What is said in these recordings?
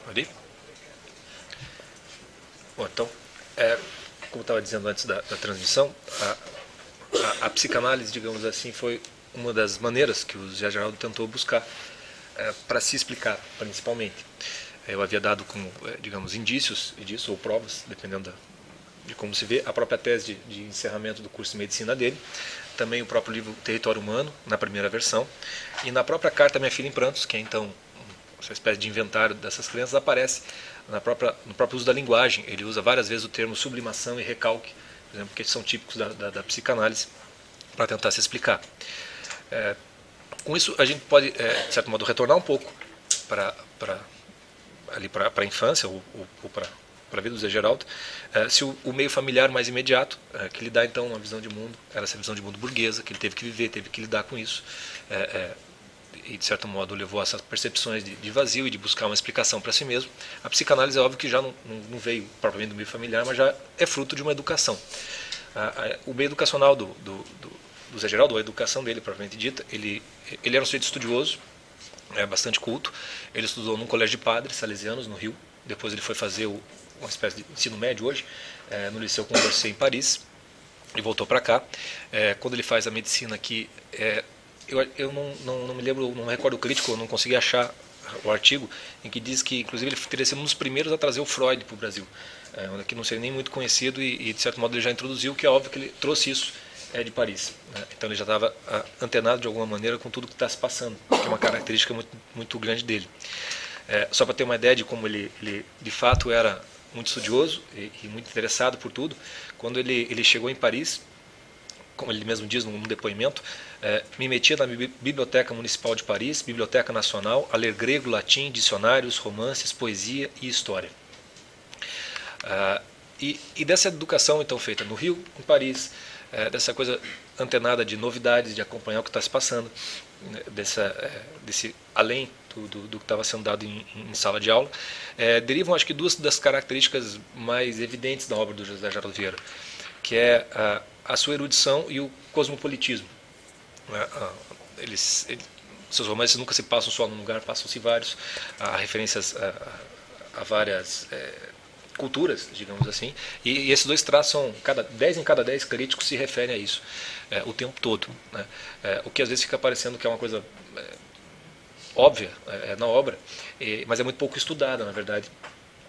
Ali? Bom, então, como eu estava dizendo antes da transmissão, a psicanálise, digamos assim, foi uma das maneiras que o Zé Geraldo tentou buscar para se explicar, principalmente. Eu havia dado como, digamos, indícios disso, ou provas, dependendo de como se vê, a própria tese de encerramento do curso de medicina dele, também o próprio livro Território Humano, na primeira versão, e na própria carta Minha Filha em Prantos, que é então essa espécie de inventário dessas crenças, aparece no próprio uso da linguagem. Ele usa várias vezes o termo sublimação e recalque, por exemplo, que são típicos da psicanálise, para tentar se explicar. Com isso, a gente pode, de certo modo, retornar um pouco para a infância ou para a vida do Zé Geraldo, se o meio familiar mais imediato, que lhe dá então uma visão de mundo, era essa visão de mundo burguesa, que ele teve que viver, teve que lidar com isso, e de certo modo levou a essas percepções de vazio e de buscar uma explicação para si mesmo. A psicanálise é óbvio que já não veio propriamente do meio familiar, mas já é fruto de uma educação. O meio educacional do Zé Geraldo, a educação dele propriamente dita, ele era um sujeito estudioso, bastante culto. Ele estudou num colégio de padres salesianos no Rio, depois ele foi fazer uma espécie de ensino médio hoje, no Liceu Condorcet em Paris, e voltou para cá. Quando ele faz a medicina aqui, eu não me lembro, não me recordo o crítico, eu não consegui achar o artigo em que diz que, inclusive, ele teria sido um dos primeiros a trazer o Freud para o Brasil, que não seria nem muito conhecido e, de certo modo, ele já introduziu, que é óbvio que ele trouxe isso de Paris. Então ele já estava antenado de alguma maneira com tudo que está se passando, que é uma característica muito, muito grande dele. Só para ter uma ideia de como ele de fato era muito estudioso e muito interessado por tudo, quando ele chegou em Paris, como ele mesmo diz num depoimento, me metia na Biblioteca Municipal de Paris, Biblioteca Nacional, a ler grego, latim, dicionários, romances, poesia e história. E dessa educação então feita no Rio, em Paris, dessa coisa antenada de novidades, de acompanhar o que está se passando, desse além do que estava sendo dado em sala de aula, derivam acho que duas das características mais evidentes da obra do José Geraldo Vieira, que é a sua erudição e o cosmopolitismo. Seus romances nunca se passam só num lugar, passam-se vários, há referências a várias culturas, digamos assim, e esses dois traços são, 10 em cada 10 críticos se referem a isso o tempo todo, né? O que às vezes fica parecendo que é uma coisa óbvia na obra, mas é muito pouco estudada, na verdade,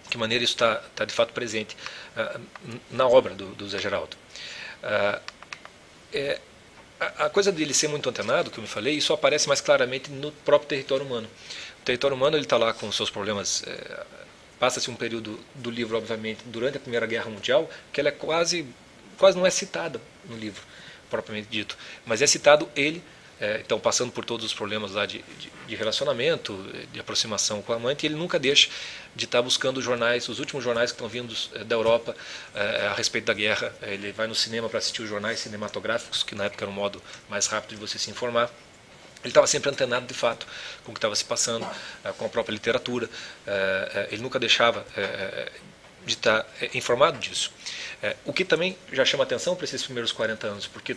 de que maneira isso está de fato presente na obra do Zé Geraldo. A coisa dele ser muito antenado, que eu me falei, isso aparece mais claramente no próprio Território Humano. O Território Humano ele está lá com seus problemas. Passa-se um período do livro, obviamente, durante a Primeira Guerra Mundial, que ela quase não é citada no livro, propriamente dito. Mas é citado ele, então passando por todos os problemas lá de relacionamento, de aproximação com a amante, ele nunca deixa de estar buscando jornais, os últimos jornais que estão vindos da Europa a respeito da guerra. Ele vai no cinema para assistir os jornais cinematográficos, que na época era um modo mais rápido de você se informar. Ele estava sempre antenado, de fato, com o que estava se passando, com a própria literatura. Ele nunca deixava de estar informado disso. O que também já chama atenção para esses primeiros 40 anos, porque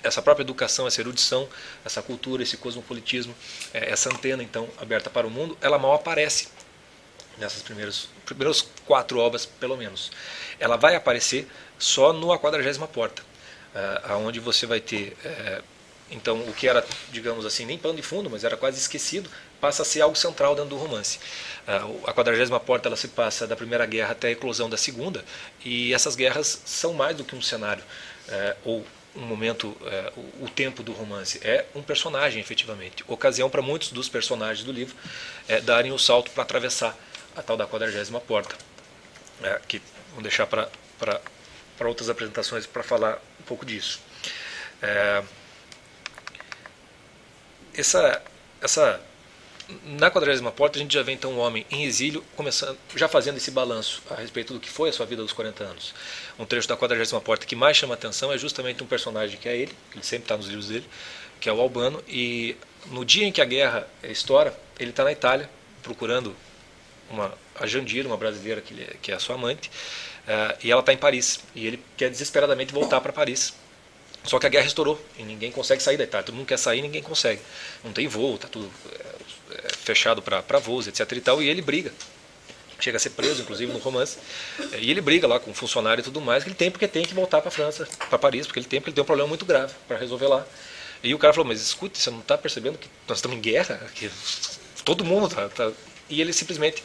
essa própria educação, essa erudição, essa cultura, esse cosmopolitismo, essa antena, então, aberta para o mundo, ela mal aparece nessas primeiras 4 obras, pelo menos. Ela vai aparecer só no A 40ª Porta, onde você vai ter... Então, o que era, digamos assim, nem pano de fundo, mas era quase esquecido, passa a ser algo central dentro do romance. A 40ª Porta ela se passa da Primeira Guerra até a eclosão da Segunda, e essas guerras são mais do que um cenário, ou um momento, o tempo do romance. É um personagem, efetivamente. Ocasião para muitos dos personagens do livro darem o salto para atravessar a tal da 40ª Porta, que vou deixar para outras apresentações para falar um pouco disso. Na 40ª Porta a gente já vê então um homem em exílio já fazendo esse balanço a respeito do que foi a sua vida aos 40 anos. Um trecho da 40ª Porta que mais chama a atenção é justamente um personagem que é ele, que ele sempre está nos livros dele, que é o Albano, e no dia em que a guerra estoura, ele está na Itália procurando a Jandira, uma brasileira que é a sua amante, e ela está em Paris, e ele quer desesperadamente voltar para Paris. Só que a guerra estourou e ninguém consegue sair da Itália. Todo mundo quer sair e ninguém consegue. Não tem voo, está tudo fechado para voos, etc. E ele briga chega a ser preso, inclusive, no romance, e ele briga lá com o funcionário e tudo mais, que ele tem porque tem que voltar para a França, para Paris, porque ele tem um problema muito grave para resolver lá. E o cara falou, mas escute, você não está percebendo que nós estamos em guerra? Que todo mundo tá... E ele simplesmente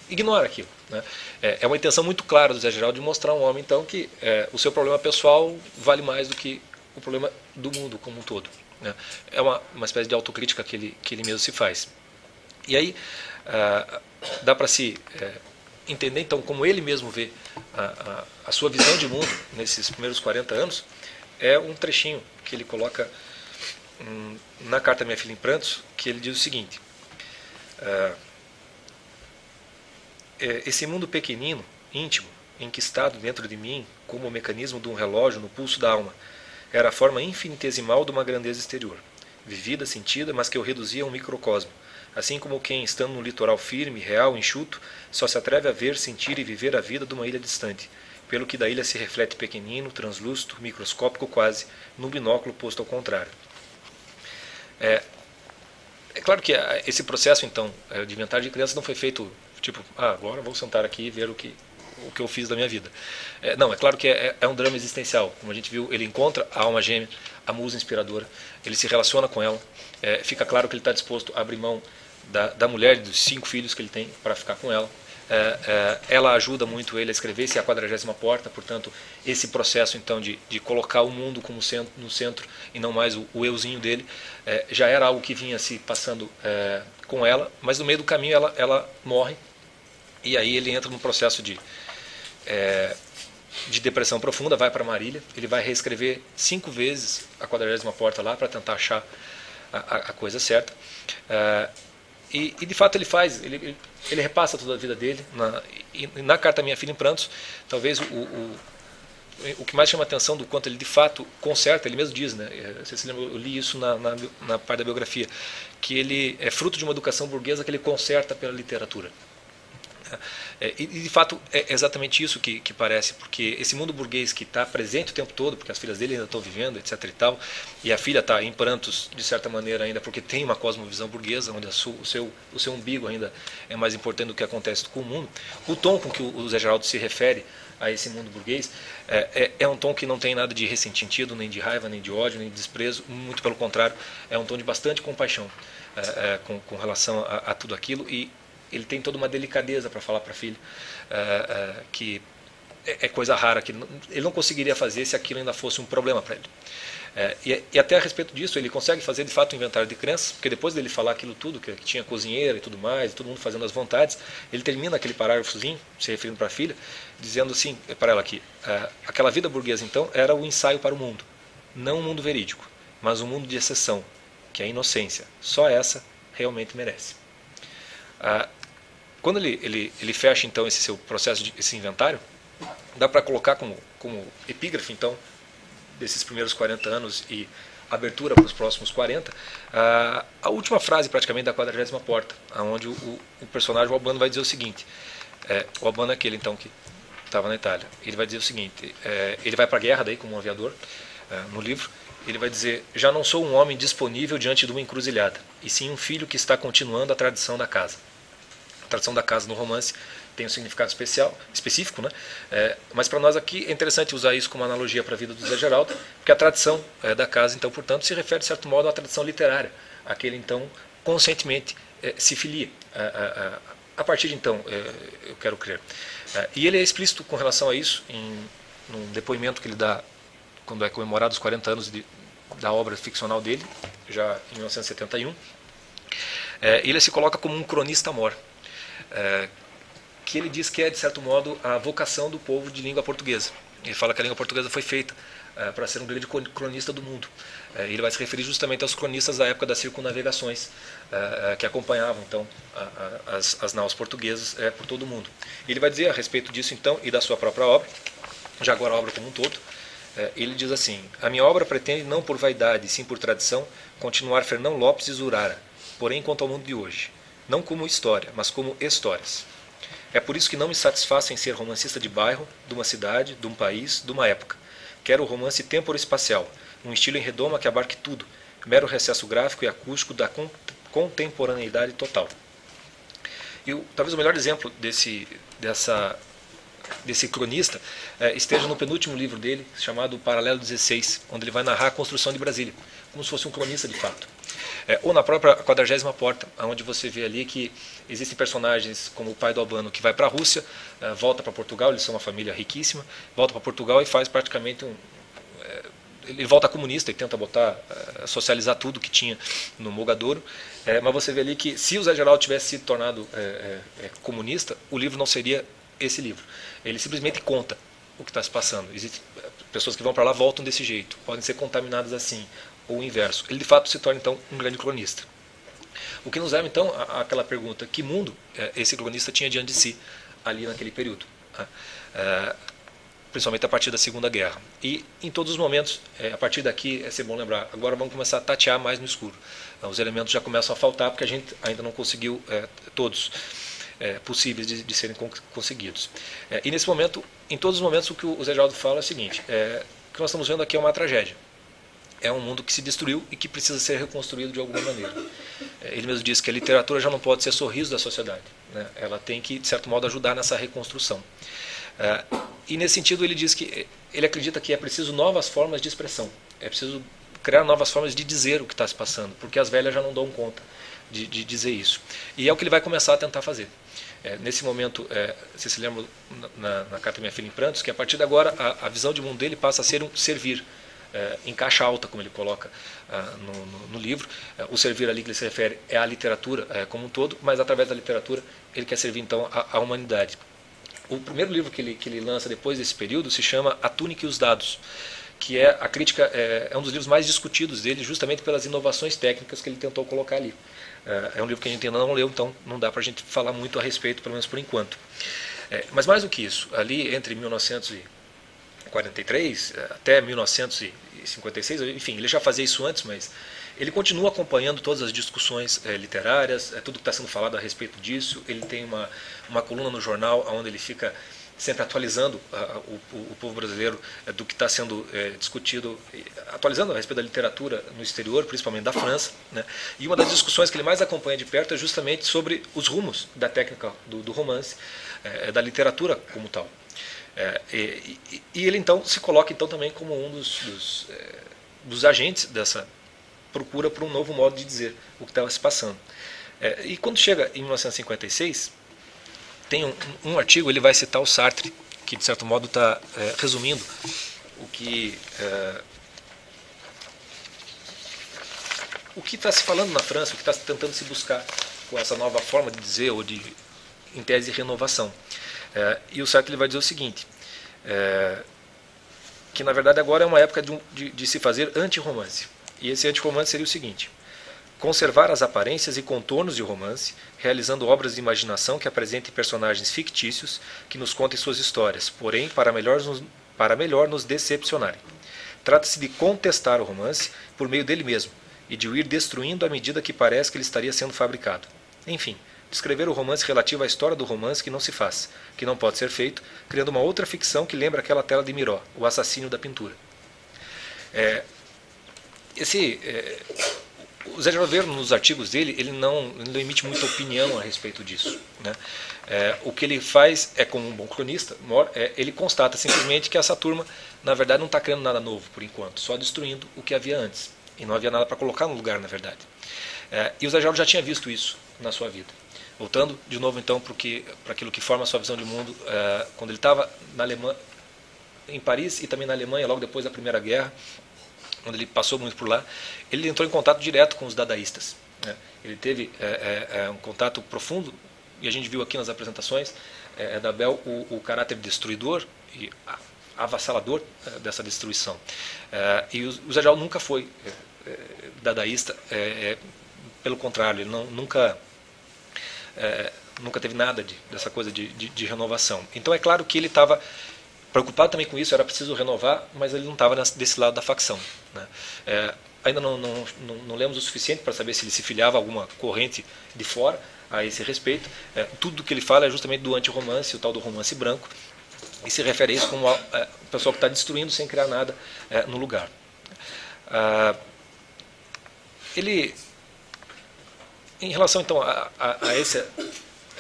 ignora aquilo. Né? É uma intenção muito clara do Zé Geraldo de mostrar a um homem, então, que o seu problema pessoal vale mais do que o problema do mundo como um todo. Né? É uma espécie de autocrítica que ele mesmo se faz. E aí dá para se entender, então, como ele mesmo vê a sua visão de mundo nesses primeiros 40 anos, é um trechinho que ele coloca na carta Minha Filha em Prantos, que ele diz o seguinte: esse mundo pequenino, íntimo, enquistado dentro de mim, como o mecanismo de um relógio no pulso da alma, era a forma infinitesimal de uma grandeza exterior, vivida, sentida, mas que eu reduzia a um microcosmo, assim como quem, estando no litoral firme, real, enxuto, só se atreve a ver, sentir e viver a vida de uma ilha distante, pelo que da ilha se reflete pequenino, translúcido, microscópico quase, num binóculo posto ao contrário. É claro que esse processo, então, de inventário de crianças não foi feito tipo, agora vou sentar aqui e ver o que eu fiz da minha vida. Não, é claro que é um drama existencial. Como a gente viu, ele encontra a alma gêmea, a musa inspiradora, ele se relaciona com ela, fica claro que ele está disposto a abrir mão da mulher e dos 5 filhos que ele tem para ficar com ela. Ela ajuda muito ele a escrever, esse é a 40ª porta, portanto, esse processo então de colocar o mundo como no centro e não mais o euzinho dele, já era algo que vinha se passando com ela, mas no meio do caminho ela morre, e aí ele entra num processo de depressão profunda, vai para Marília, ele vai reescrever 5 vezes a 40ª porta lá para tentar achar a coisa certa. E de fato ele faz, ele repassa toda a vida dele. Na carta Minha Filha em Prantos, talvez o que mais chama a atenção do quanto ele de fato conserta, ele mesmo diz, né? Você se lembra, eu li isso na parte da biografia, que ele é fruto de uma educação burguesa que ele conserta pela literatura. E de fato é exatamente isso que parece, porque esse mundo burguês que está presente o tempo todo, porque as filhas dele ainda estão vivendo, etc. e tal, e a filha está em prantos de certa maneira ainda porque tem uma cosmovisão burguesa, onde o seu umbigo ainda é mais importante do que acontece com o mundo. O tom com que o Zé Geraldo se refere a esse mundo burguês é um tom que não tem nada de ressentido, nem de raiva, nem de ódio, nem de desprezo, muito pelo contrário, é um tom de bastante compaixão com relação a tudo aquilo, e ele tem toda uma delicadeza para falar para a filha, que é coisa rara, que ele não conseguiria fazer se aquilo ainda fosse um problema para ele. E até a respeito disso, ele consegue fazer de fato um inventário de crenças, porque depois dele falar aquilo tudo, que tinha cozinheira e tudo mais, todo mundo fazendo as vontades, ele termina aquele parágrafozinho, se referindo para a filha, dizendo assim para ela que aquela vida burguesa então era o ensaio para o mundo, não um mundo verídico, mas um mundo de exceção, que é a inocência, só essa realmente merece. Quando ele fecha então esse seu processo, esse inventário, dá para colocar como epígrafe então desses primeiros 40 anos e abertura para os próximos 40, a última frase praticamente da 40ª porta, onde o personagem, o Albano, vai dizer o seguinte. O Albano é aquele então que estava na Itália. Ele vai dizer o seguinte, ele vai para a guerra daí como um aviador, no livro. Ele vai dizer: já não sou um homem disponível diante de uma encruzilhada, e sim um filho que está continuando a tradição da casa. A tradição da casa no romance tem um significado específico, né? Mas para nós aqui é interessante usar isso como analogia para a vida do Zé Geraldo, porque a tradição da casa, então, portanto, se refere de certo modo à tradição literária, aquele então conscientemente se filia. A partir de então, eu quero crer. E ele é explícito com relação a isso num depoimento que ele dá quando é comemorado os 40 anos da obra ficcional dele, já em 1971. Ele se coloca como um cronista-mor, que ele diz que é, de certo modo, a vocação do povo de língua portuguesa. Ele fala que a língua portuguesa foi feita para ser um grande cronista do mundo. Ele vai se referir justamente aos cronistas da época das circunnavegações, que acompanhavam então as naus portuguesas por todo o mundo. Ele vai dizer a respeito disso então e da sua própria obra, já agora a obra como um todo. Ele diz assim: a minha obra pretende, não por vaidade, sim por tradição, continuar Fernão Lopes e Zurara, porém quanto ao mundo de hoje, não como história, mas como histórias. É por isso que não me satisfaço em ser romancista de bairro, de uma cidade, de um país, de uma época. Quero o romance temporo-espacial, um estilo em redoma que abarque tudo, mero recesso gráfico e acústico da contemporaneidade total. talvez o melhor exemplo desse cronista esteja no penúltimo livro dele, chamado Paralelo 16, onde ele vai narrar a construção de Brasília, como se fosse um cronista de fato. Ou na própria 40ª Porta, onde você vê ali que existem personagens como o pai do Albano, que vai para a Rússia, volta para Portugal, eles são uma família riquíssima, volta para Portugal e faz praticamente ele volta comunista e tenta socializar tudo que tinha no Mogadouro, mas você vê ali que se o Zé Geraldo tivesse se tornado comunista, o livro não seria esse livro. Ele simplesmente conta o que está se passando. Existem pessoas que vão para lá voltam desse jeito, podem ser contaminadas assim, ou o inverso. Ele de fato se torna então um grande cronista. O que nos leva então àquela pergunta: que mundo esse cronista tinha diante de si ali naquele período? Principalmente a partir da Segunda Guerra. E em todos os momentos, a partir daqui, é sempre bom lembrar, agora vamos começar a tatear mais no escuro. Os elementos já começam a faltar porque a gente ainda não conseguiu todos possíveis de serem conseguidos. E nesse momento, em todos os momentos, o que o Zé Geraldo fala é o seguinte: o que nós estamos vendo aqui é uma tragédia. É um mundo que se destruiu e que precisa ser reconstruído de alguma maneira. Ele mesmo diz que a literatura já não pode ser sorriso da sociedade, né? Ela tem que, de certo modo, ajudar nessa reconstrução. E nesse sentido ele diz que ele acredita que é preciso novas formas de expressão, é preciso criar novas formas de dizer o que está se passando, porque as velhas já não dão conta de dizer isso. E é o que ele vai começar a tentar fazer. Nesse momento, você se lembra na Carta Minha Filha em Prantos, que a partir de agora a visão de mundo dele passa a ser um servir, em caixa alta, como ele coloca no livro. O servir ali que ele se refere é à literatura como um todo, mas através da literatura ele quer servir então à humanidade. O primeiro livro que ele lança depois desse período se chama A Túnica e os Dados, que é a crítica, é um dos livros mais discutidos dele, justamente pelas inovações técnicas que ele tentou colocar ali. É um livro que a gente ainda não leu, então não dá para a gente falar muito a respeito, pelo menos por enquanto. Mas mais do que isso, ali entre 1943 até 1956, enfim, ele já fazia isso antes, mas ele continua acompanhando todas as discussões literárias, tudo que está sendo falado a respeito disso. Ele tem uma coluna no jornal onde ele fica sempre atualizando o povo brasileiro do que está sendo discutido, atualizando a respeito da literatura no exterior, principalmente da França, né? E uma das discussões que ele mais acompanha de perto é justamente sobre os rumos da técnica do romance, da literatura como tal. E ele então se coloca então também como um dos agentes dessa procura por um novo modo de dizer o que estava se passando. E quando chega em 1956, tem um artigo, ele vai citar o Sartre, que de certo modo está resumindo o que está se falando na França, o que está tentando se buscar com essa nova forma de dizer, ou de, em tese, renovação. E o Sartre ele vai dizer o seguinte, que na verdade agora é uma época de se fazer anti-romance. E esse anti-romance seria o seguinte: conservar as aparências e contornos de romance, realizando obras de imaginação que apresentem personagens fictícios que nos contem suas histórias, porém para melhor nos decepcionarem. Trata-se de contestar o romance por meio dele mesmo, e de o ir destruindo à medida que parece que ele estaria sendo fabricado. Enfim, descrever o romance relativo à história do romance que não se faz, que não pode ser feito, criando uma outra ficção que lembra aquela tela de Miró, o assassínio da pintura. O Zé Geraldo Verno, nos artigos dele, ele não emite muita opinião a respeito disso, né? O que ele faz como um bom cronista, ele constata simplesmente que essa turma, na verdade, não está criando nada novo por enquanto, só destruindo o que havia antes. E não havia nada para colocar no lugar, na verdade. E o Zé Geraldo já tinha visto isso na sua vida. Voltando de novo então para aquilo que forma a sua visão de mundo, quando ele estava em Paris e também na Alemanha, logo depois da Primeira Guerra, quando ele passou muito por lá, ele entrou em contato direto com os dadaístas, né? Ele teve um contato profundo, e a gente viu aqui nas apresentações da Bel o caráter destruidor e avassalador dessa destruição. E o Zé Geraldo nunca foi dadaísta, pelo contrário, ele nunca teve nada dessa coisa de renovação. Então é claro que ele estava preocupado também com isso, era preciso renovar, mas ele não estava desse lado da facção, né? Ainda não lemos o suficiente para saber se ele se filiava a alguma corrente de fora a esse respeito. Tudo que ele fala é justamente do anti-romance, o tal do romance branco, e se refere a isso como o pessoal que está destruindo sem criar nada no lugar. Ele, em relação então a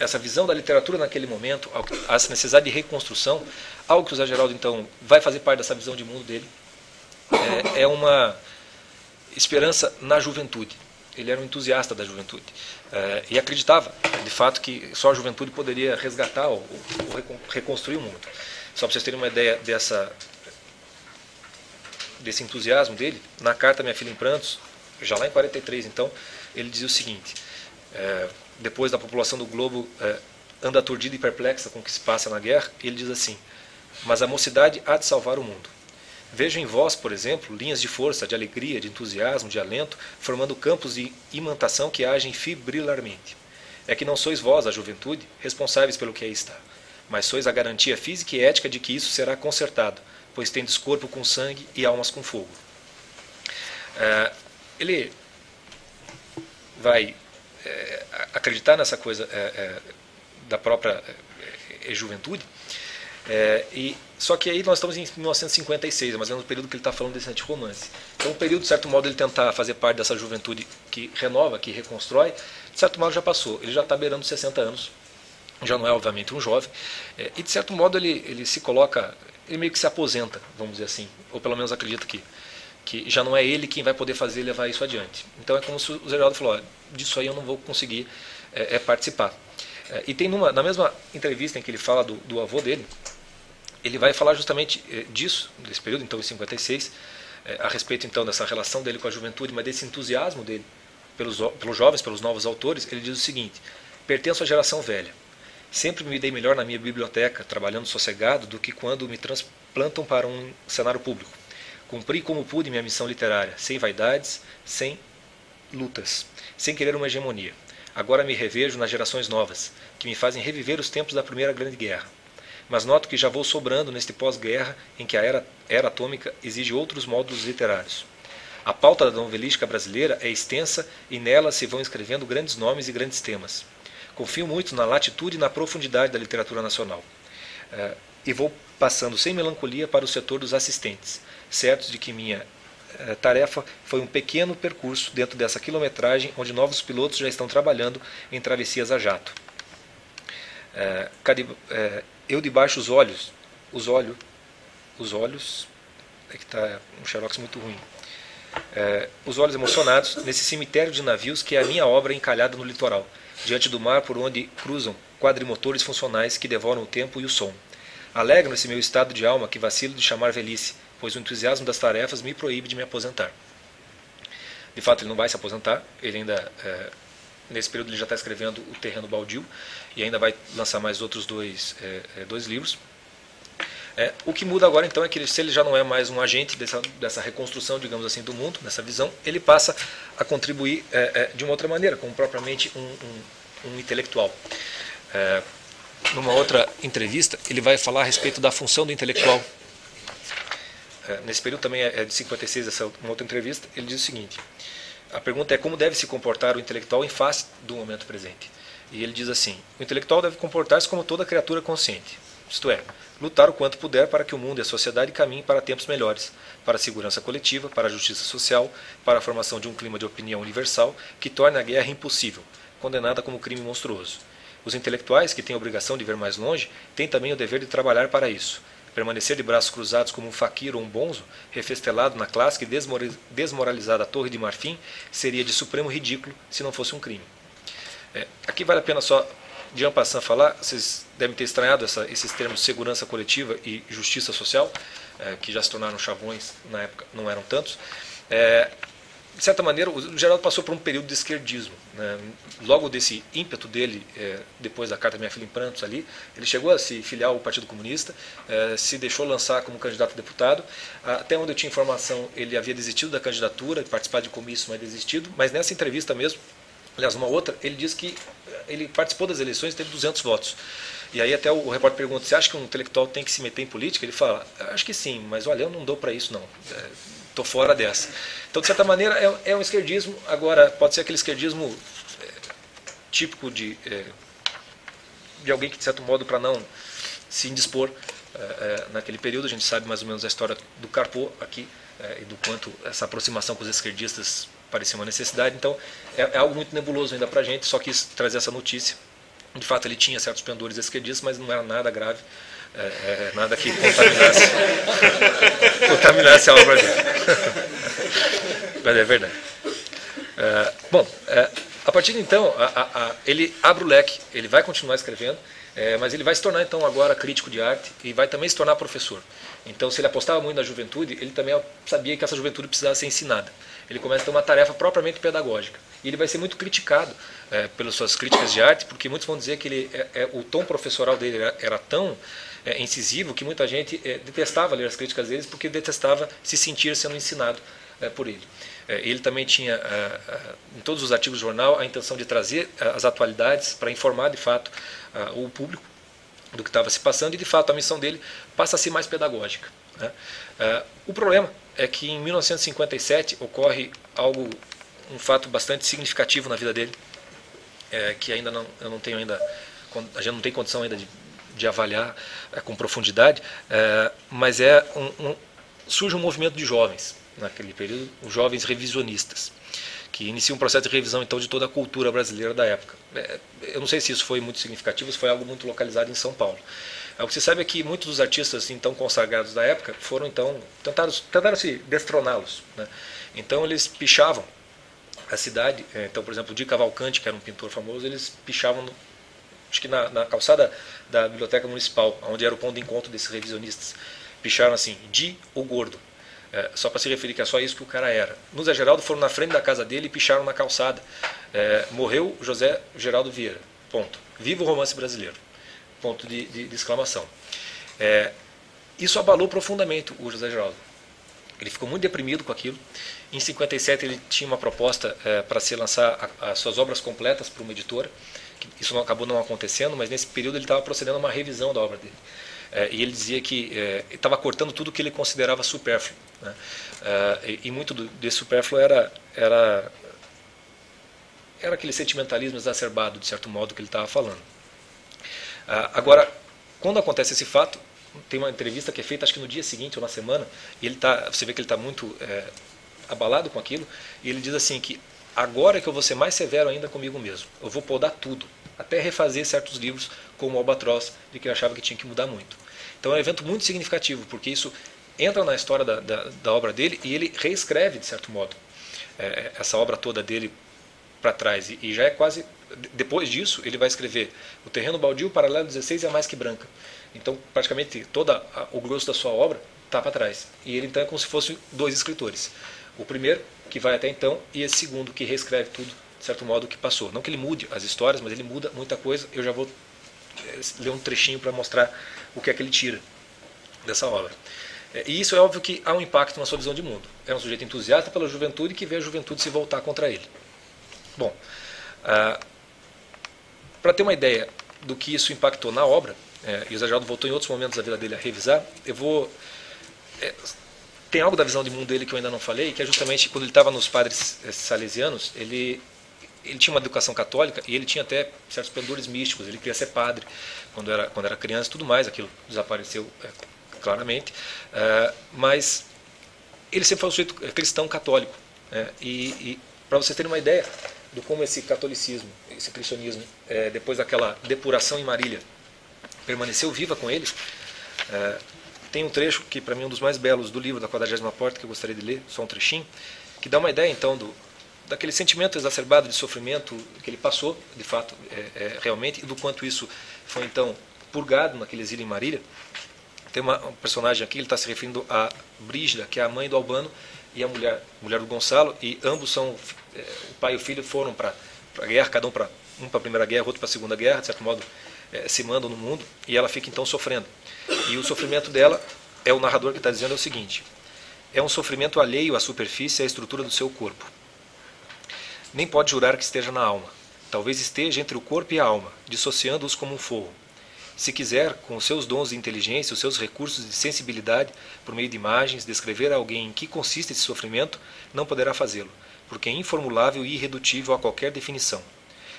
essa visão da literatura naquele momento, essa necessidade de reconstrução, algo que o Zé Geraldo, então, vai fazer parte dessa visão de mundo dele, é uma esperança na juventude. Ele era um entusiasta da juventude e acreditava, de fato, que só a juventude poderia resgatar ou reconstruir o mundo. Só para vocês terem uma ideia desse entusiasmo dele, na carta Minha Filha em Prantos, já lá em 43, então, ele dizia o seguinte: depois da população do globo anda aturdida e perplexa com o que se passa na guerra, ele diz assim: mas a mocidade há de salvar o mundo. Vejo em vós, por exemplo, linhas de força, de alegria, de entusiasmo, de alento, formando campos de imantação que agem fibrilarmente. É que não sois vós, a juventude, responsáveis pelo que aí está, mas sois a garantia física e ética de que isso será consertado, pois tendes corpo com sangue e almas com fogo. Ele vai acreditar nessa coisa da própria juventude, só que aí nós estamos em 1956, mas é no período que ele está falando desse antirromance. Então, o período, de certo modo, ele tentar fazer parte dessa juventude que renova, que reconstrói, de certo modo já passou. Ele já está beirando 60 anos, já não é, obviamente, um jovem, e, de certo modo, ele se coloca, ele meio que se aposenta, vamos dizer assim, ou pelo menos acredita que já não é ele quem vai poder fazer levar isso adiante. Então, é como se o Zé Geraldo falou: disso aí eu não vou conseguir participar. E tem na mesma entrevista em que ele fala do avô dele, ele vai falar justamente disso, desse período, então, em 56, a respeito, então, dessa relação dele com a juventude, mas desse entusiasmo dele pelos jovens, pelos novos autores. Ele diz o seguinte: pertenço à geração velha. Sempre me dei melhor na minha biblioteca, trabalhando sossegado, do que quando me transplantam para um cenário público. Cumpri como pude minha missão literária, sem vaidades, sem lutas, sem querer uma hegemonia. Agora me revejo nas gerações novas, que me fazem reviver os tempos da Primeira Grande Guerra. Mas noto que já vou sobrando neste pós-guerra em que a era atômica exige outros módulos literários. A pauta da novelística brasileira é extensa e nela se vão escrevendo grandes nomes e grandes temas. Confio muito na latitude e na profundidade da literatura nacional. E vou passando sem melancolia para o setor dos assistentes, certos de que minha tarefa foi um pequeno percurso dentro dessa quilometragem onde novos pilotos já estão trabalhando em travessias a jato. Eu debaixo os olhos, é que está um xerox muito ruim, os olhos emocionados nesse cemitério de navios que é a minha obra encalhada no litoral, diante do mar por onde cruzam quadrimotores funcionais que devoram o tempo e o som. Alegro esse meu estado de alma que vacilo de chamar velhice, pois o entusiasmo das tarefas me proíbe de me aposentar. De fato, ele não vai se aposentar, ele ainda... Nesse período ele já está escrevendo O Terreno Baldio e ainda vai lançar mais outros dois livros. O que muda agora então é que se ele já não é mais um agente dessa reconstrução, digamos assim, do mundo, dessa visão, ele passa a contribuir de uma outra maneira, como propriamente um intelectual. Numa outra entrevista, ele vai falar a respeito da função do intelectual. Nesse período também é de 56, essa uma outra entrevista, ele diz o seguinte: a pergunta é como deve se comportar o intelectual em face do momento presente. E ele diz assim: o intelectual deve comportar-se como toda criatura consciente, isto é, lutar o quanto puder para que o mundo e a sociedade caminhem para tempos melhores, para a segurança coletiva, para a justiça social, para a formação de um clima de opinião universal que torne a guerra impossível, condenada como crime monstruoso. Os intelectuais, que têm a obrigação de ver mais longe, têm também o dever de trabalhar para isso. Permanecer de braços cruzados como um faquir ou um bonzo, refestelado na clássica e desmoralizada Torre de Marfim, seria de supremo ridículo se não fosse um crime. Aqui vale a pena só, de en passant, falar, vocês devem ter estranhado esses termos segurança coletiva e justiça social, que já se tornaram chavões, na época não eram tantos. De certa maneira, o Geraldo passou por um período de esquerdismo, né? Logo desse ímpeto dele, depois da carta Minha Filha em Prantos, ali, ele chegou a se filiar ao Partido Comunista, se deixou lançar como candidato a deputado. Até onde eu tinha informação, ele havia desistido da candidatura, participar de comício, mas desistido. Mas nessa entrevista mesmo, aliás, uma outra, ele diz que ele participou das eleições e teve 200 votos. E aí até o repórter pergunta: você acha que um intelectual tem que se meter em política? Ele fala: acho que sim, mas olha, eu não dou para isso não. Estou fora dessa. Então, de certa maneira, é um esquerdismo. Agora, pode ser aquele esquerdismo típico de alguém que, de certo modo, para não se indispor naquele período. A gente sabe mais ou menos a história do Carpo aqui e do quanto essa aproximação com os esquerdistas parecia uma necessidade. Então, é algo muito nebuloso ainda para a gente. Só quis trazer essa notícia De fato, ele tinha certos pendores esquerdistas, mas não era nada grave, nada que contaminasse a obra dele. Mas é verdade. A partir de então, ele abre o leque, ele vai continuar escrevendo, mas ele vai se tornar então agora crítico de arte e vai também se tornar professor. Então, se ele apostava muito na juventude, ele também sabia que essa juventude precisava ser ensinada. Ele começa a ter uma tarefa propriamente pedagógica. E ele vai ser muito criticado pelas suas críticas de arte, porque muitos vão dizer que o tom professoral dele era tão incisivo que muita gente detestava ler as críticas deles porque detestava se sentir sendo ensinado por ele. Ele também tinha, em todos os artigos do jornal, a intenção de trazer as atualidades para informar, de fato, o público do que estava se passando, e, de fato, a missão dele passa a ser mais pedagógica. O problema é que, em 1957, ocorre um fato bastante significativo na vida dele, que ainda eu não tenho ainda, a gente não tem condição ainda de avaliar com profundidade, mas surge um movimento de jovens, naquele período, os jovens revisionistas, que iniciam um processo de revisão então de toda a cultura brasileira da época. Eu não sei se isso foi muito significativo, se foi algo muito localizado em São Paulo. O que se sabe é que muitos dos artistas então consagrados da época foram então tentaram se destroná-los, né? Então eles pichavam a cidade. Então, por exemplo, o Di Cavalcanti, que era um pintor famoso, eles pichavam acho que na calçada da Biblioteca Municipal, onde era o ponto de encontro desses revisionistas, picharam assim: Di o Gordo. Só para se referir que é só isso que o cara era. No Zé Geraldo foram na frente da casa dele e picharam na calçada: morreu José Geraldo Vieira. Ponto. Viva o romance brasileiro. Ponto de exclamação. Isso abalou profundamente o José Geraldo. Ele ficou muito deprimido com aquilo. Em 57 ele tinha uma proposta para se lançar as suas obras completas para uma editora. Isso acabou não acontecendo, mas nesse período ele estava procedendo a uma revisão da obra dele. E ele dizia que estava cortando tudo que ele considerava supérfluo, né? E muito desse supérfluo era aquele sentimentalismo exacerbado, de certo modo, que ele estava falando. Agora, quando acontece esse fato, tem uma entrevista que é feita acho que no dia seguinte ou na semana, e você vê que ele está muito abalado com aquilo, e ele diz assim que agora é que eu vou ser mais severo ainda comigo mesmo, eu vou podar tudo, até refazer certos livros como o Albatroz, de que eu achava que tinha que mudar muito. Então é um evento muito significativo, porque isso entra na história da obra dele e ele reescreve, de certo modo, essa obra toda dele para trás. E já é quase... Depois disso, ele vai escrever O Terreno Baldio, Paralelo 16 e A Mais Que Branca. Então, praticamente, todo o grosso da sua obra está para trás. E ele, então, é como se fossem dois escritores. O primeiro, que vai até então, e esse segundo, que reescreve tudo, de certo modo, o que passou. Não que ele mude as histórias, mas ele muda muita coisa. Eu já vou ler um trechinho para mostrar o que é que ele tira dessa obra. E isso é óbvio que há um impacto na sua visão de mundo. É um sujeito entusiasta pela juventude que vê a juventude se voltar contra ele. Bom, para ter uma ideia do que isso impactou na obra, e o Zé Geraldo voltou em outros momentos da vida dele a revisar, tem algo da visão de mundo dele que eu ainda não falei, que é justamente quando ele estava nos padres salesianos, ele tinha uma educação católica e ele tinha até certos pendores místicos, ele queria ser padre quando era criança e tudo mais, aquilo desapareceu claramente, mas ele sempre foi um sujeito cristão católico, e para vocês terem uma ideia de como esse catolicismo, esse cristianismo, depois daquela depuração em Marília, permaneceu viva com eles, tem um trecho que para mim é um dos mais belos do livro da 40ª Porta, que eu gostaria de ler, só um trechinho, que dá uma ideia então daquele sentimento exacerbado de sofrimento que ele passou, de fato, realmente, e do quanto isso foi então purgado naquele exílio em Marília. Tem um personagem aqui, ele está se referindo a Brígida, que é a mãe do Albano, e a mulher do Gonçalo, e ambos são, o pai e o filho foram para a guerra, cada um para a Primeira Guerra, outro para a Segunda Guerra, de certo modo se mandam no mundo, e ela fica então sofrendo. E o sofrimento dela, o narrador que está dizendo, é o seguinte: é um sofrimento alheio à superfície e à estrutura do seu corpo. Nem pode jurar que esteja na alma. Talvez esteja entre o corpo e a alma, dissociando-os como um forro. Se quiser, com os seus dons de inteligência, os seus recursos de sensibilidade, por meio de imagens, descrever a alguém em que consiste esse sofrimento, não poderá fazê-lo, porque é informulável e irredutível a qualquer definição.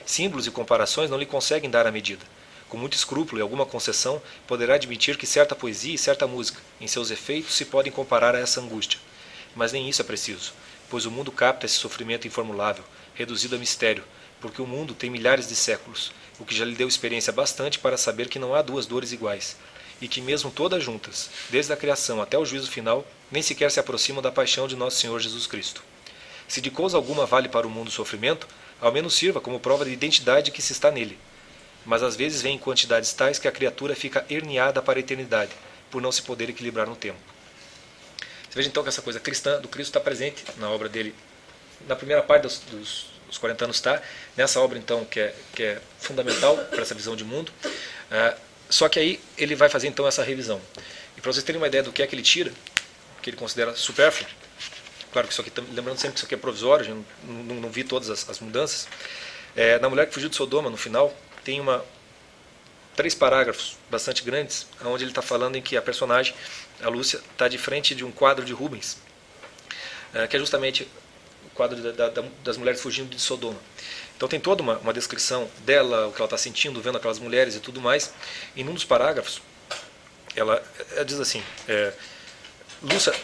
Símbolos e comparações não lhe conseguem dar a medida. Com muito escrúpulo e alguma concessão, poderá admitir que certa poesia e certa música, em seus efeitos, se podem comparar a essa angústia. Mas nem isso é preciso, pois o mundo capta esse sofrimento informulável, reduzido a mistério, porque o mundo tem milhares de séculos, o que já lhe deu experiência bastante para saber que não há duas dores iguais, e que mesmo todas juntas, desde a criação até o juízo final, nem sequer se aproximam da paixão de nosso Senhor Jesus Cristo. Se de coisa alguma vale para o mundo o sofrimento, ao menos sirva como prova de identidade que se está nele. Mas às vezes vem em quantidades tais que a criatura fica herniada para a eternidade, por não se poder equilibrar no tempo. Você veja então que essa coisa cristã do Cristo está presente na obra dele. Na primeira parte dos 40 anos está, nessa obra então que é fundamental para essa visão de mundo. Só que aí ele vai fazer então essa revisão. E para vocês terem uma ideia do que é que ele tira, que ele considera supérfluo, claro que isso aqui, lembrando sempre que isso aqui é provisório, não vi todas as mudanças. Na Mulher que Fugiu de Sodoma, no final, tem 3 parágrafos bastante grandes, onde ele está falando em que a personagem, a Lúcia, está de frente de um quadro de Rubens, que é justamente o quadro das mulheres fugindo de Sodoma. Então tem toda uma descrição dela, o que ela está sentindo, vendo aquelas mulheres e tudo mais. E num dos parágrafos, ela diz assim,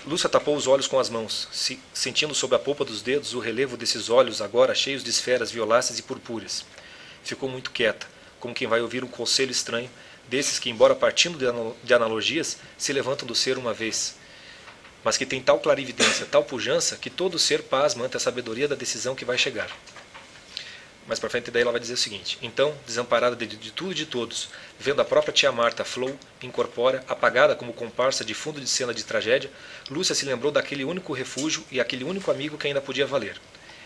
Lúcia tapou os olhos com as mãos, sentindo sob a polpa dos dedos o relevo desses olhos agora cheios de esferas violáceas e purpúreas. Ficou muito quieta, como quem vai ouvir um conselho estranho, desses que, embora partindo de analogias, se levantam do ser uma vez, mas que tem tal clarividência, tal pujança, que todo ser pasma ante a sabedoria da decisão que vai chegar. Mais para frente daí ela vai dizer o seguinte: então, desamparada de tudo e de todos, vendo a própria tia Marta flou, incorpórea, apagada como comparsa de fundo de cena de tragédia, Lúcia se lembrou daquele único refúgio e aquele único amigo que ainda podia valer.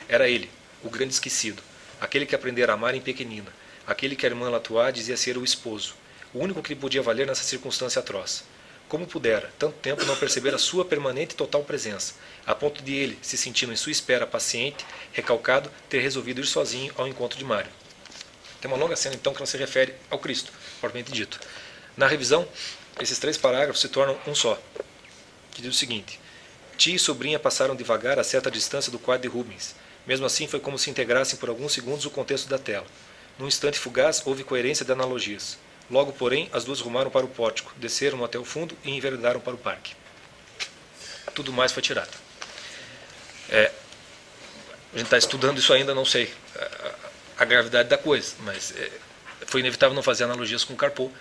Era ele, o grande esquecido, aquele que aprendera a amar em pequenina, aquele que a irmã Latois dizia ser o esposo, o único que lhe podia valer nessa circunstância atroz. Como pudera, tanto tempo não perceber a sua permanente e total presença, a ponto de ele, se sentindo em sua espera paciente, recalcado, ter resolvido ir sozinho ao encontro de Mário. Tem uma longa cena, então, que ela se refere ao Cristo, propriamente dito. Na revisão, esses 3 parágrafos se tornam um só, que diz o seguinte: tia e sobrinha passaram devagar a certa distância do quadro de Rubens. Mesmo assim, foi como se integrassem por alguns segundos o contexto da tela. Num instante fugaz, houve coerência de analogias. Logo, porém, as duas rumaram para o pórtico, desceram até o fundo e enveredaram para o parque. Tudo mais foi tirado. A gente está estudando isso ainda, não sei a gravidade da coisa, mas foi inevitável não fazer analogias com Carpo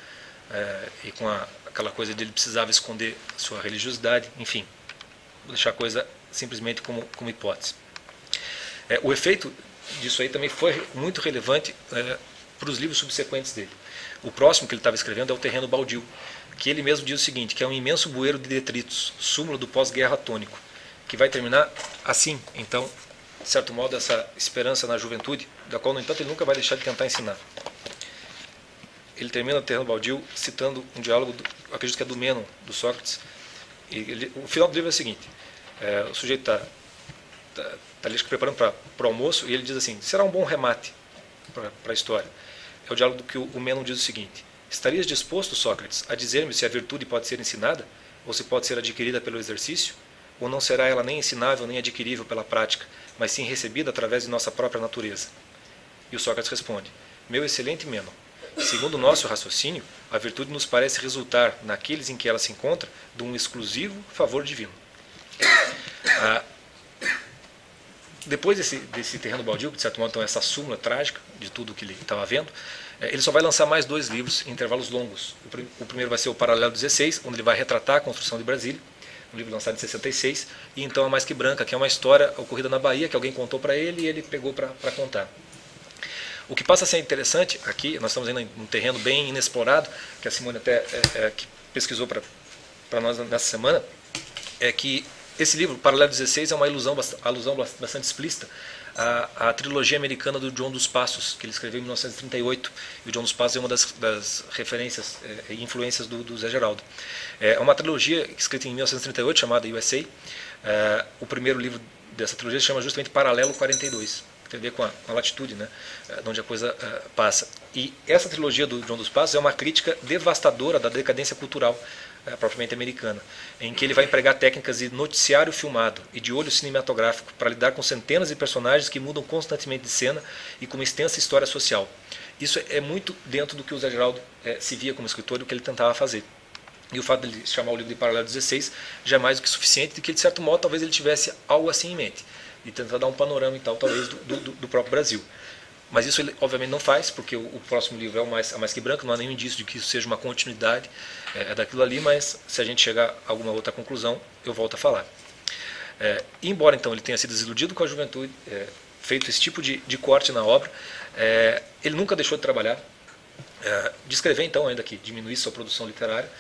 e com aquela coisa de ele precisava esconder sua religiosidade, enfim. Vou deixar a coisa simplesmente como hipótese. O efeito disso aí também foi muito relevante para os livros subsequentes dele. O próximo que ele estava escrevendo é O Terreno Baldio, que ele mesmo diz o seguinte, que é um imenso bueiro de detritos, súmula do pós-guerra tônico, que vai terminar assim. Então, de certo modo, essa esperança na juventude, da qual, no entanto, ele nunca vai deixar de tentar ensinar. Ele termina O Terreno Baldio citando um diálogo, acredito que é do Mênon, do Sócrates. O final do livro é o seguinte: o sujeito está ali preparando para o almoço e ele diz assim: será um bom remate para a história. É o diálogo que o Mênon diz o seguinte: estarias disposto, Sócrates, a dizer-me se a virtude pode ser ensinada, ou se pode ser adquirida pelo exercício? Ou não será ela nem ensinável nem adquirível pela prática, mas sim recebida através de nossa própria natureza? E o Sócrates responde: meu excelente Mênon, segundo o nosso raciocínio, a virtude nos parece resultar, naqueles em que ela se encontra, de um exclusivo favor divino. Depois desse Terreno Baldio, que de certo modo então, é essa súmula trágica de tudo que ele estava vendo, ele só vai lançar mais 2 livros em intervalos longos. O primeiro vai ser o Paralelo 16, onde ele vai retratar a construção de Brasília, um livro lançado em 66, e então A Mais Que Branca, que é uma história ocorrida na Bahia, que alguém contou para ele e ele pegou para contar. O que passa a ser interessante aqui, nós estamos ainda em um terreno bem inexplorado, que a Simone até que pesquisou para nós nessa semana, é que esse livro, Paralelo 16, é uma alusão bastante explícita à trilogia americana do João dos Passos, que ele escreveu em 1938. E o João dos Passos é uma das referências e influências do Zé Geraldo. É uma trilogia escrita em 1938, chamada USA. O primeiro livro dessa trilogia se chama justamente Paralelo 42, que tem a ver com a latitude, né, de onde a coisa passa. E essa trilogia do João dos Passos é uma crítica devastadora da decadência cultural propriamente americana, em que ele vai empregar técnicas de noticiário filmado e de olho cinematográfico para lidar com centenas de personagens que mudam constantemente de cena e com uma extensa história social. Isso é muito dentro do que o Zé Geraldo se via como escritor e o que ele tentava fazer. E o fato de ele chamar o livro de Paralelo 16 já é mais do que suficiente, de que, de certo modo, talvez ele tivesse algo assim em mente, e tentar dar um panorama e tal, talvez, do próprio Brasil. Mas isso ele obviamente não faz, porque o próximo livro é a Mais Que Branca, não há nenhum indício de que isso seja uma continuidade daquilo ali, mas se a gente chegar a alguma outra conclusão, eu volto a falar. Embora então ele tenha sido desiludido com a juventude, feito esse tipo de corte na obra, ele nunca deixou de trabalhar, de escrever então, ainda que diminuísse sua produção literária.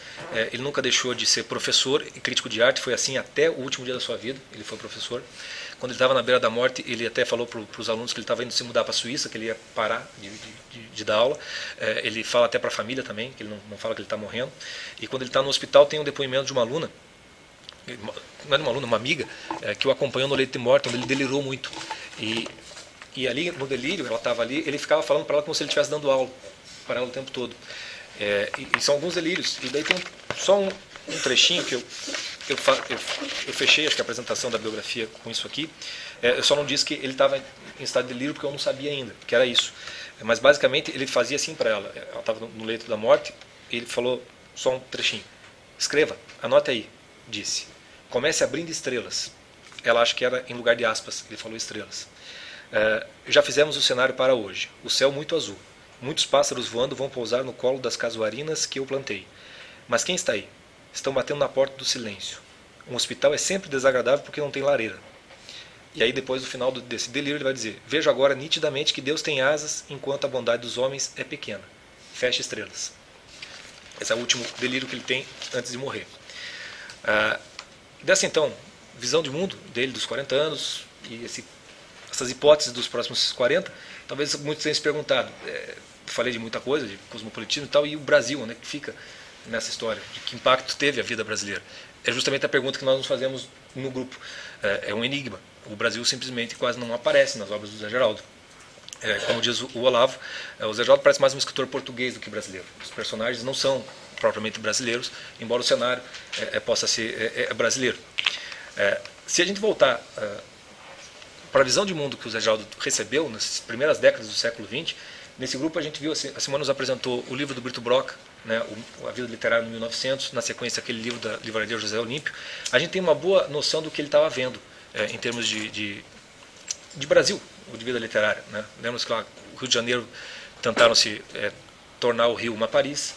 Ele nunca deixou de ser professor e crítico de arte, foi assim até o último dia da sua vida, ele foi professor. Quando ele estava na beira da morte, ele até falou para os alunos que ele estava indo se mudar para a Suíça, que ele ia parar de dar aula. Ele fala até para a família também, que ele não fala que ele está morrendo. E quando ele está no hospital, tem um depoimento de uma aluna, não é uma aluna, uma amiga, que o acompanhou no leito de morte, onde ele delirou muito. E ali, no delírio, ela estava ali, ele ficava falando para ela como se ele estivesse dando aula para ela o tempo todo. E são alguns delírios. E daí tem só um trechinho que eu fechei, acho que a apresentação da biografia com isso aqui. Eu só não disse que ele estava em estado de delírio porque eu não sabia ainda, que era isso. Mas basicamente ele fazia assim para ela. Ela estava no leito da morte e ele falou só um trechinho. Escreva, anote aí, disse. Comece abrindo estrelas. Ela acha que era em lugar de aspas, ele falou estrelas. Já fizemos o cenário para hoje. O céu muito azul. Muitos pássaros voando vão pousar no colo das casuarinas que eu plantei. Mas quem está aí? Estão batendo na porta do silêncio. Um hospital é sempre desagradável porque não tem lareira. E aí depois, no final desse delírio, ele vai dizer: vejo agora nitidamente que Deus tem asas enquanto a bondade dos homens é pequena. Fecha estrelas. Esse é o último delírio que ele tem antes de morrer. Dessa então, visão de mundo dele dos 40 anos e essas hipóteses dos próximos 40, talvez muitos tenham se perguntado. Falei de muita coisa, de cosmopolitismo e tal, e o Brasil, onde é que fica nessa história? De que impacto teve a vida brasileira? É justamente a pergunta que nós nos fazemos no grupo. É um enigma. O Brasil simplesmente quase não aparece nas obras do Zé Geraldo. Como diz o Olavo, o Zé Geraldo parece mais um escritor português do que brasileiro. Os personagens não são propriamente brasileiros, embora o cenário possa ser brasileiro. Se a gente voltar para a visão de mundo que o Zé Geraldo recebeu nas primeiras décadas do século XX, nesse grupo a gente viu, a Simone nos apresentou o livro do Brito Broca, né, A Vida Literária no 1900, na sequência aquele livro da livraria José Olímpio. A gente tem uma boa noção do que ele estava vendo em termos de Brasil, de vida literária. Né? Lembra-se que lá o Rio de Janeiro tentaram-se tornar o Rio uma Paris,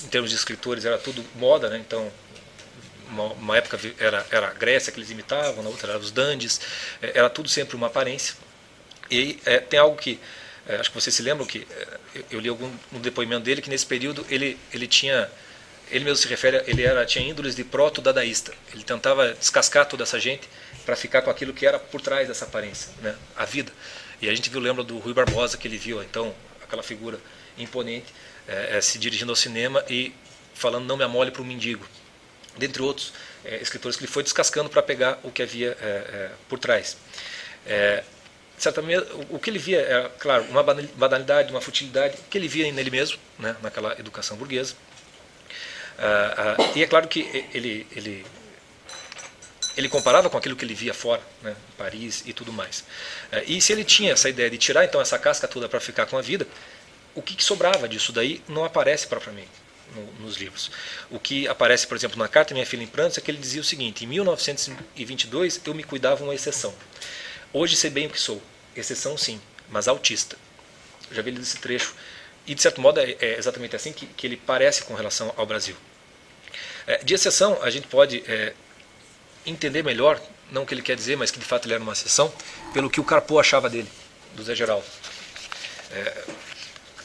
em termos de escritores era tudo moda, né? Então uma época era a Grécia que eles imitavam, na outra era os dandies, era tudo sempre uma aparência. E tem algo que, acho que vocês se lembram, que eu li no depoimento dele, que nesse período ele mesmo se refere, tinha índoles de proto-dadaísta. Ele tentava descascar toda essa gente para ficar com aquilo que era por trás dessa aparência, né? A vida. E a gente lembra do Rui Barbosa, que ele viu, então, aquela figura imponente, se dirigindo ao cinema e falando "não me amole para um mendigo", dentre outros escritores que ele foi descascando para pegar o que havia por trás. Certamente, o que ele via era, claro, uma banalidade, uma futilidade, que ele via nele mesmo, né, naquela educação burguesa. E é claro que ele comparava com aquilo que ele via fora, né, em Paris e tudo mais. E se ele tinha essa ideia de tirar então essa casca toda para ficar com a vida, o que sobrava disso daí não aparece propriamente nos livros. O que aparece, por exemplo, na carta Minha Filha em Prantos é que ele dizia o seguinte: em 1922 eu me cuidava uma exceção. Hoje sei bem o que sou. Exceção sim, mas autista. Eu já vi esse trecho. E de certo modo é exatamente assim que ele parece com relação ao Brasil. De exceção, a gente pode entender melhor, não o que ele quer dizer, mas que de fato ele era uma exceção, pelo que o Carpo achava dele, do Zé Geraldo.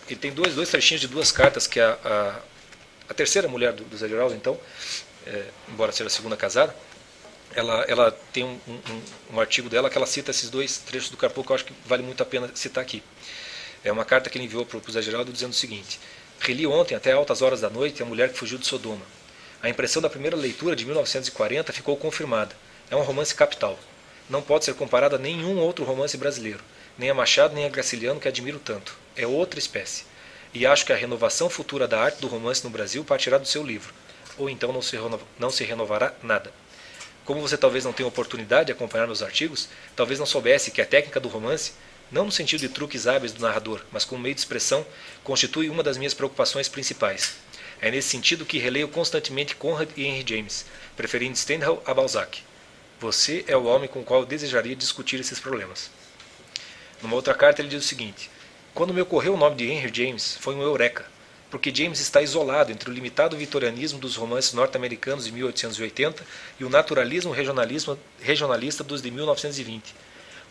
Ele tem dois trechinhos de duas cartas, que a terceira mulher do Zé Geraldo, então, embora seja a segunda casada, ela tem um artigo dela que ela cita esses dois trechos do Carpo, que eu acho que vale muito a pena citar aqui. É uma carta que ele enviou para o Zé Geraldo dizendo o seguinte: reli ontem, até altas horas da noite, A Mulher que Fugiu de Sodoma. A impressão da primeira leitura de 1940 ficou confirmada. É um romance capital. Não pode ser comparado a nenhum outro romance brasileiro, nem a Machado nem a Graciliano, que admiro tanto. É outra espécie. E acho que a renovação futura da arte do romance no Brasil partirá do seu livro. Ou então não se renovará nada. Como você talvez não tenha oportunidade de acompanhar meus artigos, talvez não soubesse que a técnica do romance, não no sentido de truques hábeis do narrador, mas como meio de expressão, constitui uma das minhas preocupações principais. É nesse sentido que releio constantemente Conrad e Henry James, preferindo Stendhal a Balzac. Você é o homem com o qual eu desejaria discutir esses problemas. Numa outra carta ele diz o seguinte: quando me ocorreu o nome de Henry James, foi um eureka, porque James está isolado entre o limitado vitorianismo dos romances norte-americanos de 1880 e o naturalismo regionalista dos de 1920.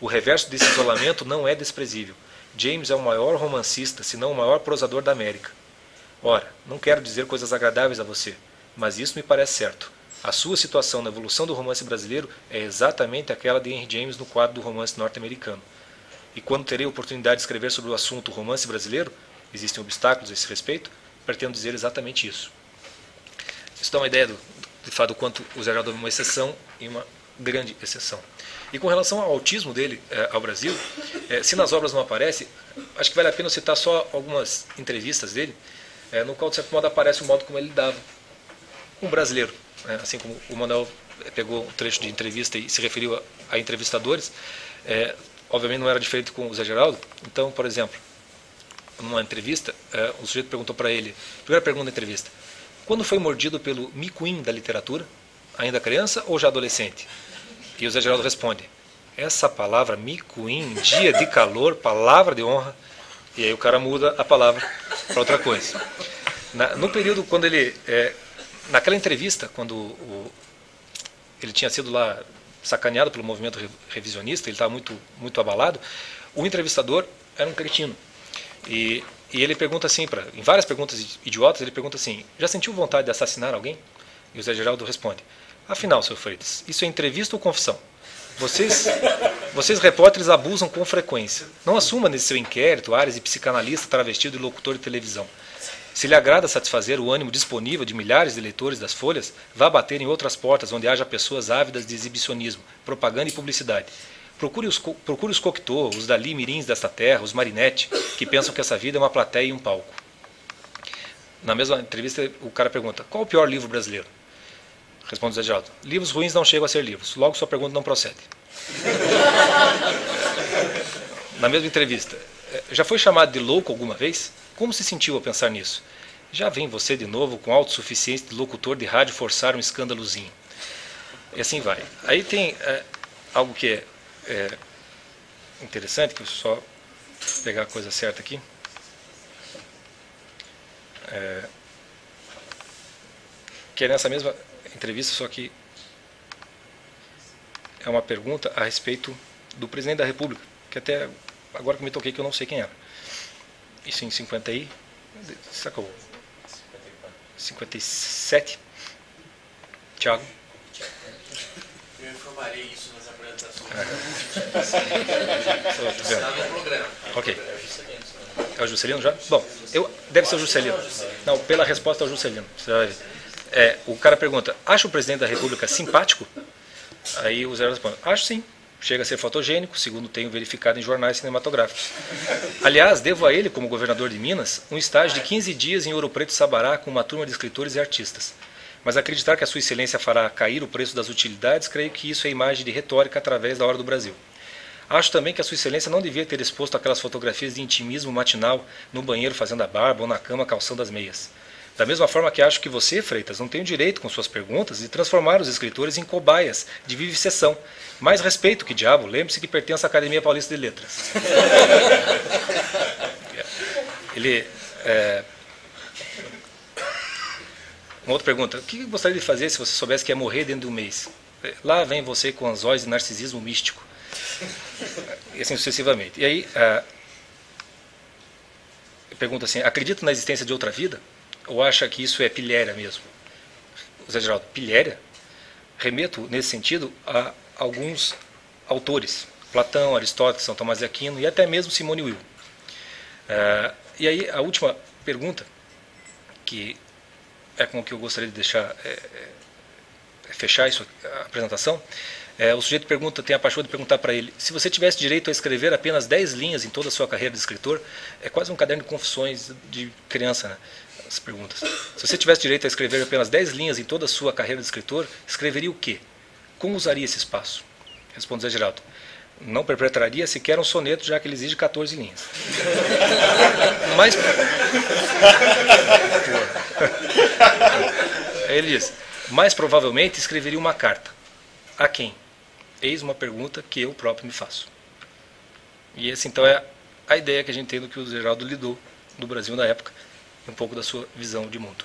O reverso desse isolamento não é desprezível. James é o maior romancista, se não o maior prosador da América. Ora, não quero dizer coisas agradáveis a você, mas isso me parece certo. A sua situação na evolução do romance brasileiro é exatamente aquela de Henry James no quadro do romance norte-americano. E quando terei a oportunidade de escrever sobre o assunto romance brasileiro, existem obstáculos a esse respeito, pretendo dizer exatamente isso. Isso dá uma ideia de fato do quanto o Zé Geraldo é uma exceção e uma grande exceção. E com relação ao autismo dele ao Brasil, se nas obras não aparece, acho que vale a pena eu citar só algumas entrevistas dele, no qual de certo modo aparece o modo como ele lidava com um brasileiro. Assim como o Manuel pegou um trecho de entrevista e se referiu a entrevistadores, obviamente não era diferente com o Zé Geraldo. Então, por exemplo, numa entrevista, o sujeito perguntou para ele, primeira pergunta da entrevista: quando foi mordido pelo micuim da literatura? Ainda criança ou já adolescente? E o Zé Geraldo responde: essa palavra micuim, dia de calor, palavra de honra. E aí o cara muda a palavra para outra coisa. No período quando ele... naquela entrevista, quando ele tinha sido lá sacaneado pelo movimento revisionista, ele estava muito abalado, o entrevistador era um cretino. E ele pergunta assim, em várias perguntas idiotas, ele pergunta assim: já sentiu vontade de assassinar alguém? E o Zé Geraldo responde: afinal, seu Freitas, isso é entrevista ou confissão? Vocês repórteres abusam com frequência. Não assuma nesse seu inquérito áreas de psicanalista travestido de locutor de televisão. Se lhe agrada satisfazer o ânimo disponível de milhares de leitores das folhas, vá bater em outras portas onde haja pessoas ávidas de exibicionismo, propaganda e publicidade. Procure os Cocteau, os Dali Mirins desta terra, os Marinetti, que pensam que essa vida é uma plateia e um palco. Na mesma entrevista, o cara pergunta: qual o pior livro brasileiro? Responde o Zé Geraldo: livros ruins não chegam a ser livros, logo sua pergunta não procede. Na mesma entrevista: já foi chamado de louco alguma vez? Como se sentiu ao pensar nisso? Já vem você de novo com autossuficiência de locutor de rádio forçar um escândalozinho. E assim vai. Aí tem algo que é interessante, que eu só pegar a coisa certa aqui. Que é nessa mesma entrevista, só que é uma pergunta a respeito do presidente da República, que até agora que me toquei que eu não sei quem era. Isso em 50 e... sacou? 57. Tiago? Eu informarei isso nas apresentações. Está no programa. Ok. É o Juscelino já? Bom, deve ser o Juscelino. Não, pela resposta é o Juscelino. Você vai ver. O cara pergunta: acha o presidente da República simpático? Aí o Zé responde: acho sim. Chega a ser fotogênico, segundo tenho verificado em jornais cinematográficos. Aliás, devo a ele, como governador de Minas, um estágio de 15 dias em Ouro Preto, Sabará, com uma turma de escritores e artistas. Mas acreditar que a sua excelência fará cair o preço das utilidades, creio que isso é imagem de retórica através da hora do Brasil. Acho também que a sua excelência não devia ter exposto aquelas fotografias de intimismo matinal no banheiro fazendo a barba ou na cama calçando as meias. Da mesma forma que acho que você, Freitas, não tem o direito, com suas perguntas, de transformar os escritores em cobaias de viviseção. Mais respeito, que diabo, lembre-se que pertence à Academia Paulista de Letras. Uma outra pergunta: o que gostaria de fazer se você soubesse que ia morrer dentro de um mês? Lá vem você com anzóis de narcisismo místico. E assim sucessivamente. E aí, pergunta assim: acredita na existência de outra vida? Ou acha que isso é pilhéria mesmo? O Zé Geraldo: pilhéria? Remeto, nesse sentido, a alguns autores: Platão, Aristóteles, São Tomás de Aquino e até mesmo Simone Weil. E aí, a última pergunta, que é com que eu gostaria de deixar fechar isso, a apresentação, o sujeito tem a paixão de perguntar para ele: se você tivesse direito a escrever apenas 10 linhas em toda a sua carreira de escritor, é quase um caderno de confissões de criança, né? As perguntas. Se você tivesse direito a escrever apenas 10 linhas em toda a sua carreira de escritor, escreveria o quê? Como usaria esse espaço? Responde Zé Geraldo: não perpetraria sequer um soneto, já que ele exige 14 linhas. Mas... Aí ele diz: mais provavelmente escreveria uma carta. A quem? Eis uma pergunta que eu próprio me faço. E essa então é a ideia que a gente tem do que o Geraldo lidou do Brasil na época, e um pouco da sua visão de mundo.